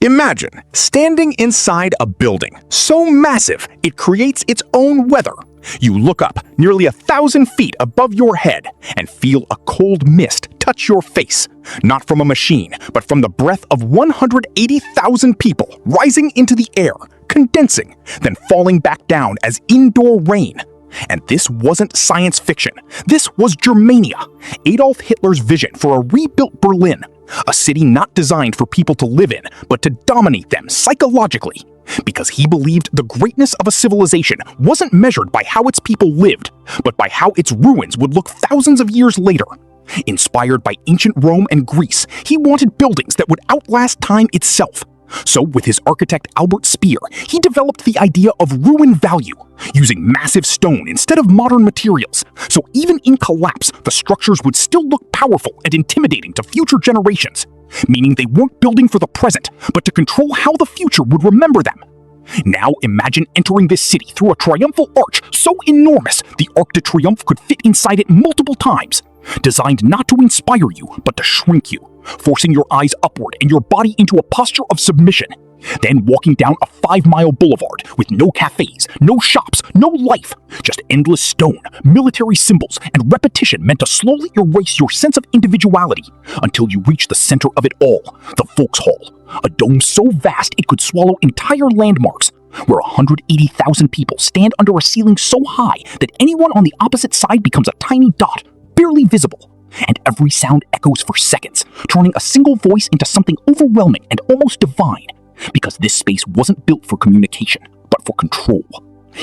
Imagine standing inside a building so massive it creates its own weather. You look up nearly 1,000 feet above your head and feel a cold mist touch your face, not from a machine, but from the breath of 180,000 people rising into the air, condensing, then falling back down as indoor rain. And this wasn't science fiction. This was Germania, Adolf Hitler's vision for a rebuilt Berlin, a city not designed for people to live in, but to dominate them psychologically. Because he believed the greatness of a civilization wasn't measured by how its people lived, but by how its ruins would look thousands of years later. Inspired by ancient Rome and Greece, he wanted buildings that would outlast time itself. So with his architect Albert Speer, he developed the idea of ruin value, using massive stone instead of modern materials, so even in collapse, the structures would still look powerful and intimidating to future generations, meaning they weren't building for the present, but to control how the future would remember them. Now imagine entering this city through a triumphal arch so enormous the Arc de Triomphe could fit inside it multiple times, designed not to inspire you, but to shrink you, forcing your eyes upward and your body into a posture of submission. Then walking down a 5-mile boulevard with no cafes, no shops, no life, just endless stone, military symbols, and repetition meant to slowly erase your sense of individuality until you reach the center of it all, the Volkshalle, a dome so vast it could swallow entire landmarks, where 180,000 people stand under a ceiling so high that anyone on the opposite side becomes a tiny dot, barely visible. And every sound echoes for seconds, turning a single voice into something overwhelming and almost divine, because this space wasn't built for communication, but for control.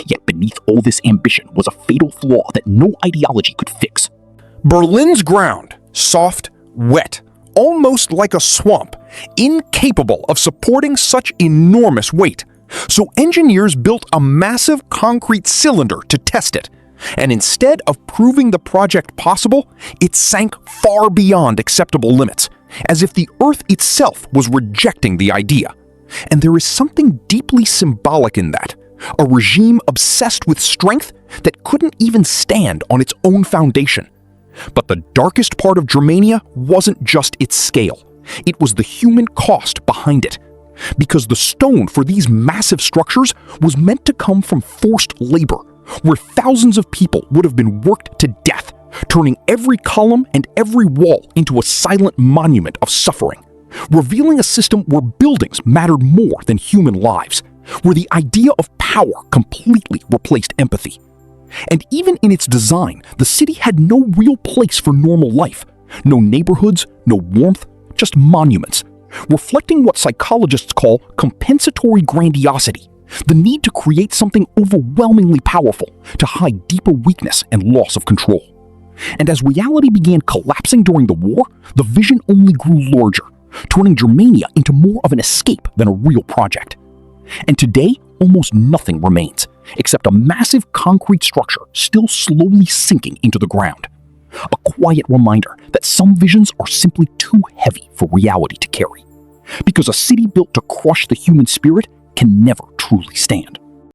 Yet beneath all this ambition was a fatal flaw that no ideology could fix. Berlin's ground, soft, wet, almost like a swamp, incapable of supporting such enormous weight. So engineers built a massive concrete cylinder to test it. And instead of proving the project possible, it sank far beyond acceptable limits, as if the Earth itself was rejecting the idea. And there is something deeply symbolic in that, a regime obsessed with strength that couldn't even stand on its own foundation. But the darkest part of Germania wasn't just its scale, it was the human cost behind it. Because the stone for these massive structures was meant to come from forced labor, where thousands of people would have been worked to death, turning every column and every wall into a silent monument of suffering, revealing a system where buildings mattered more than human lives, where the idea of power completely replaced empathy. And even in its design, the city had no real place for normal life, no neighborhoods, no warmth, just monuments, reflecting what psychologists call compensatory grandiosity, the need to create something overwhelmingly powerful to hide deeper weakness and loss of control. And as reality began collapsing during the war, the vision only grew larger, turning Germania into more of an escape than a real project. And today, almost nothing remains, except a massive concrete structure still slowly sinking into the ground. A quiet reminder that some visions are simply too heavy for reality to carry. Because a city built to crush the human spirit can never truly stand.